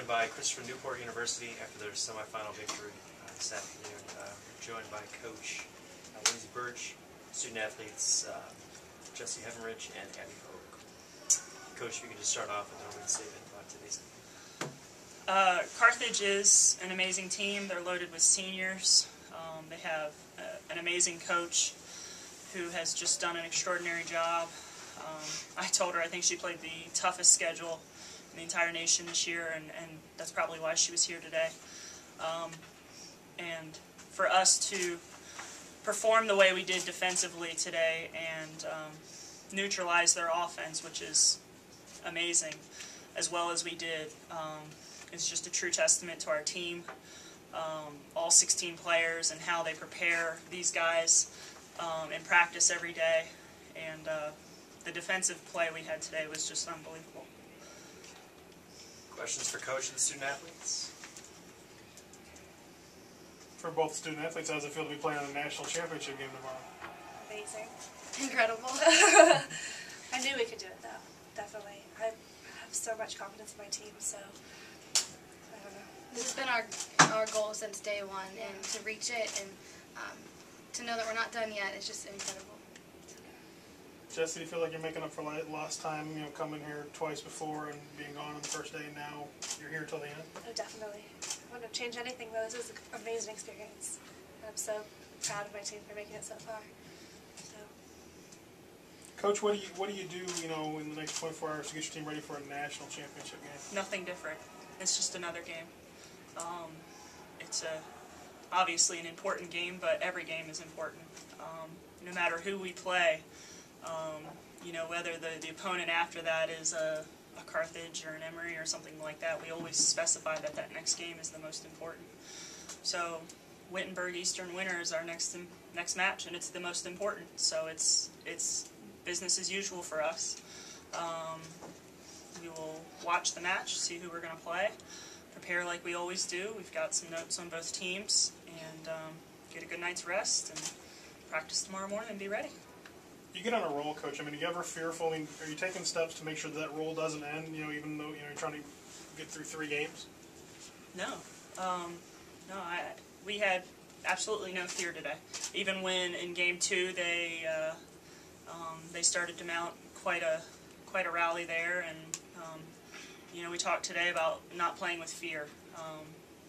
joined by Christopher Newport University after their semifinal victory this afternoon. We're joined by Coach Lindsay Birch, student athletes Jesse Heavenridge and Abby Hogue. Coach, if you could just start off with an opening statement about today's event. Carthage is an amazing team. They're loaded with seniors. They have an amazing coach who has just done an extraordinary job. I told her I think she played the toughest schedule in the entire nation this year, and that's probably why she was here today. And for us to perform the way we did defensively today and neutralize their offense, which is amazing, as well as we did, is just a true testament to our team, all 16 players, and how they prepare these guys in practice every day. And the defensive play we had today was just unbelievable. Questions for Coach and the student athletes? For both student athletes, how does it feel to be playing on a national championship game tomorrow? Amazing. Incredible. I knew we could do it, though. Definitely. I have so much confidence in my team, so I don't know. This has been our goal since day one, and to reach it and to know that we're not done yet is just incredible. Jesse, do you feel like you're making up for lost time, coming here twice before and being gone on the first day, and now you're here till the end? Oh, definitely. I wouldn't change anything, though. This is an amazing experience. I'm so proud of my team for making it so far. So. Coach, what do you do, in the next 24 hours to get your team ready for a national championship game? Nothing different. It's just another game. It's obviously an important game, but every game is important. No matter who we play, whether the opponent after that is a Carthage or an Emory or something like that, we always specify that next game is the most important. So Wittenberg Eastern Winter is our next match, and it's the most important. So it's business as usual for us. We will watch the match, see who we're going to play, prepare like we always do. We've got some notes on both teams, and get a good night's rest and practice tomorrow morning and be ready. You get on a roll, Coach. are you ever fearful? Are you taking steps to make sure that roll doesn't end, even though you're trying to get through 3 games? No. We had absolutely no fear today. Even when in Game 2 they started to mount quite a rally there, and we talked today about not playing with fear.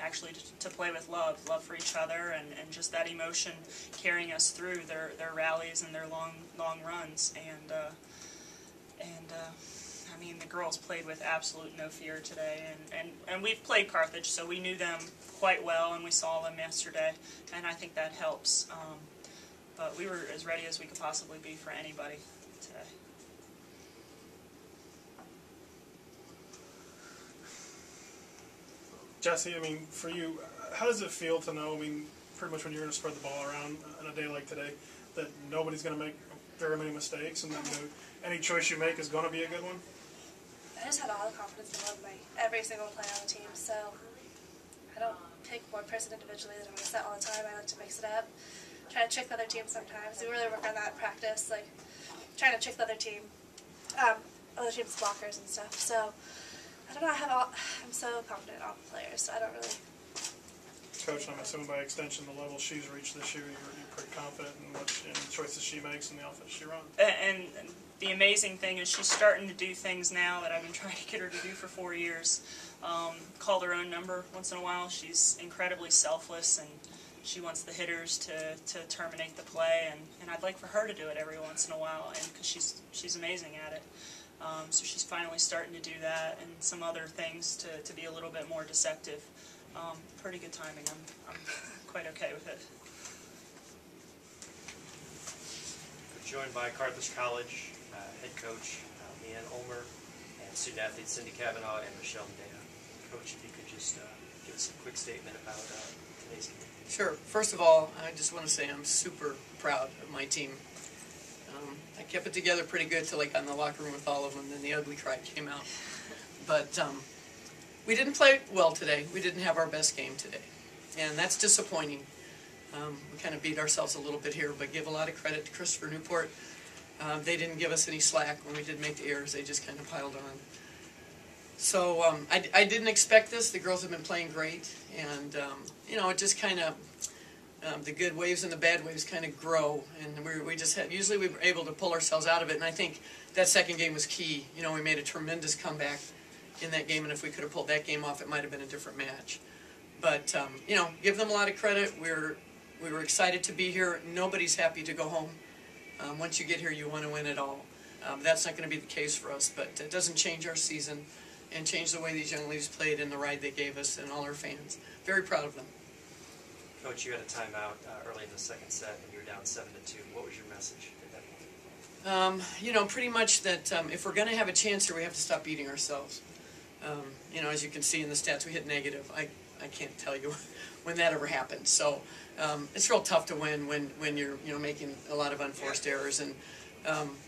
Actually to play with love for each other, and just that emotion carrying us through their rallies and their long runs. And the girls played with absolute no fear today, and we've played Carthage, so we knew them quite well, and we saw them yesterday, and I think that helps. But we were as ready as we could possibly be for anybody today. Jesse, for you, how does it feel to know, pretty much when you're going to spread the ball around on a day like today, that nobody's going to make very many mistakes, and that any choice you make is going to be a good one? I just had all the confidence in every single player on the team, so I don't pick one person individually that I'm going to set all the time. I like to mix it up, try to trick the other team sometimes. We really work on that in practice, like trying to trick the other team, other team's blockers and stuff. So I don't know, I'm so confident in all the players, so I don't really... Coach, I'm assuming by extension the level she's reached this year, you're pretty confident in the choices she makes and the offense she runs. And the amazing thing is she's starting to do things now that I've been trying to get her to do for 4 years. Call her own number once in a while. She's incredibly selfless, and she wants the hitters to terminate the play, and I'd like for her to do it every once in a while, and because she's amazing at it. So she's finally starting to do that, and some other things to be a little bit more deceptive. Pretty good timing. I'm quite okay with it. We're joined by Carthage College head coach Leanne Ulmer and student athletes Cindy Cavanaugh and Michelle Medea. Coach, if you could just give us a quick statement about today's game. Sure. First of all, I just want to say I'm super proud of my team. I kept it together pretty good till I got in the locker room with all of them, then the ugly cry came out. But we didn't play well today. We didn't have our best game today, and that's disappointing. We kind of beat ourselves a little bit here, but give a lot of credit to Christopher Newport. They didn't give us any slack when we did make the errors. They just kind of piled on. So I didn't expect this. The girls have been playing great, and you know, it just kind of the good waves and the bad waves kind of grow, and we just had, usually we were able to pull ourselves out of it. And I think that second game was key. You know, we made a tremendous comeback in that game, and if we could have pulled that game off, it might have been a different match. But you know, give them a lot of credit. We were excited to be here. Nobody's happy to go home. Once you get here, you want to win it all. That's not going to be the case for us, but it doesn't change our season and change the way these young ladies played and the ride they gave us and all our fans. Very proud of them. Coach, you had a timeout early in the second set, and you were down 7-2. What was your message at that point? You know, pretty much that if we're going to have a chance here, we have to stop beating ourselves. You know, as you can see in the stats, we hit negative. I can't tell you when that ever happened. So it's real tough to win when you're making a lot of unforced errors, and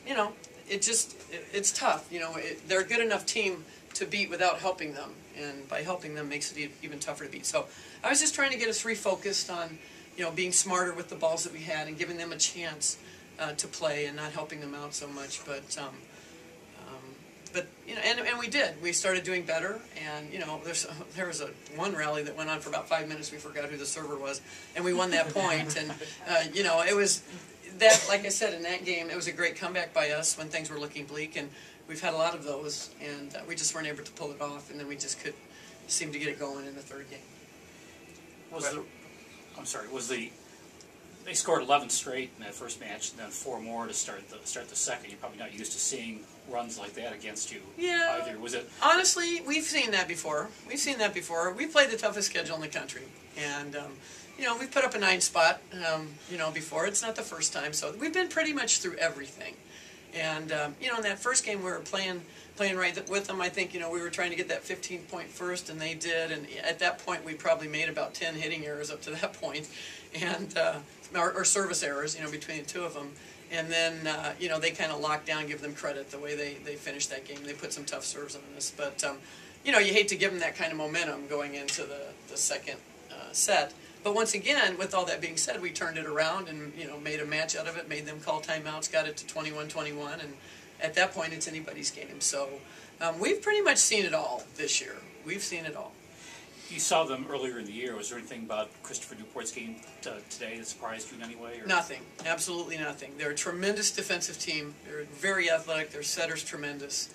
you know, it's tough. You know, they're a good enough team to beat without helping them, and by helping them makes it even tougher to beat. So I was just trying to get us refocused on, you know, being smarter with the balls that we had and giving them a chance to play and not helping them out so much. But you know, and we did. We started doing better, and you know, there was one rally that went on for about 5 minutes. We forgot who the server was, and we won that point. And you know, it was that, like I said, in that game, it was a great comeback by us when things were looking bleak, and we've had a lot of those, and we just weren't able to pull it off, and then we just could seem to get it going in the third game. They scored 11 straight in that first match, and then 4 more to start the second. You're probably not used to seeing runs like that against you. Yeah. Either. Was it? Honestly, we've seen that before. We played the toughest schedule in the country, and you know, we've put up a 9 spot. You know, before. It's not the first time, so we've been pretty much through everything. And you know, in that first game, we were playing right with them. I think, you know, we were trying to get that 15-point first, and they did. And at that point, we probably made about 10 hitting errors up to that point, and or service errors, you know, between the two of them. And then you know, they kind of locked down. Give them credit the way they finished that game. They put some tough serves on us, but you know, you hate to give them that kind of momentum going into the second set. But once again, with all that being said, we turned it around and, you know, made a match out of it, made them call timeouts, got it to 21-21, and at that point, it's anybody's game. So we've pretty much seen it all this year. We've seen it all. You saw them earlier in the year. Was there anything about Christopher Newport's game today that surprised you in any way? Or? Nothing. Absolutely nothing. They're a tremendous defensive team. They're very athletic. Their setter's tremendous.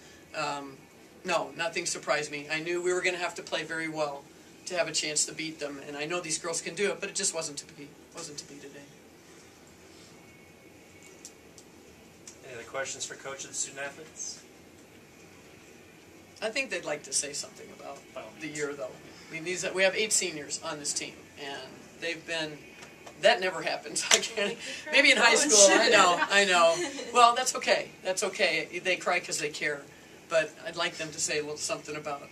No, nothing surprised me. I knew we were going to have to play very well to have a chance to beat them, and I know these girls can do it, but it just wasn't to be. Wasn't to be today. Any other questions for Coach of the student athletes? I think they'd like to say something about the year, though. I mean, we have 8 seniors on this team, and they've been. That never happens. Maybe in high school. I know. Well, that's okay. That's okay. They cry because they care, but I'd like them to say a little something about it.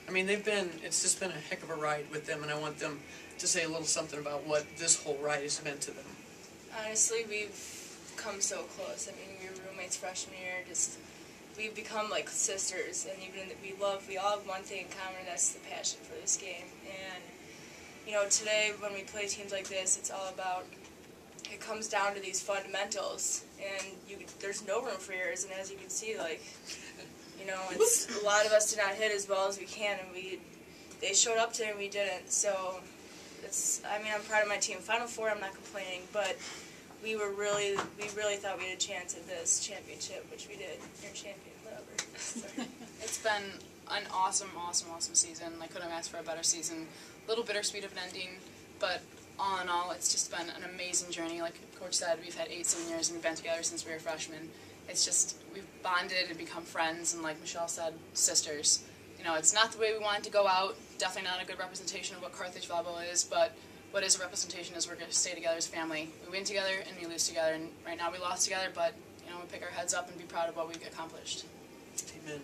I mean, it's just been a heck of a ride with them, and I want them to say a little something about what this whole ride has meant to them. Honestly, we've come so close. I mean, we were roommates freshman year. We've become like sisters, and we all have one thing in common, and that's the passion for this game. And you know, today when we play teams like this, it's all about. It comes down to these fundamentals, and there's no room for errors. And as you can see, like. You know, a lot of us did not hit as well as we can, and they showed up today and we didn't. So, I mean, I'm proud of my team. Final Four, I'm not complaining, but we really thought we had a chance at this championship, which we did. You're champion, whatever. So. It's been an awesome season. I couldn't have asked for a better season. A little bittersweet of an ending, but all in all, it's just been an amazing journey. Like Coach said, we've had 8 seniors and we've been together since we were freshmen. It's just, we've bonded and become friends, and like Michelle said, sisters. You know, it's not the way we wanted to go out, definitely not a good representation of what Carthage volleyball is, but what is a representation is we're going to stay together as family. We win together and we lose together, and right now we lost together, but, you know, we pick our heads up and be proud of what we've accomplished. Amen.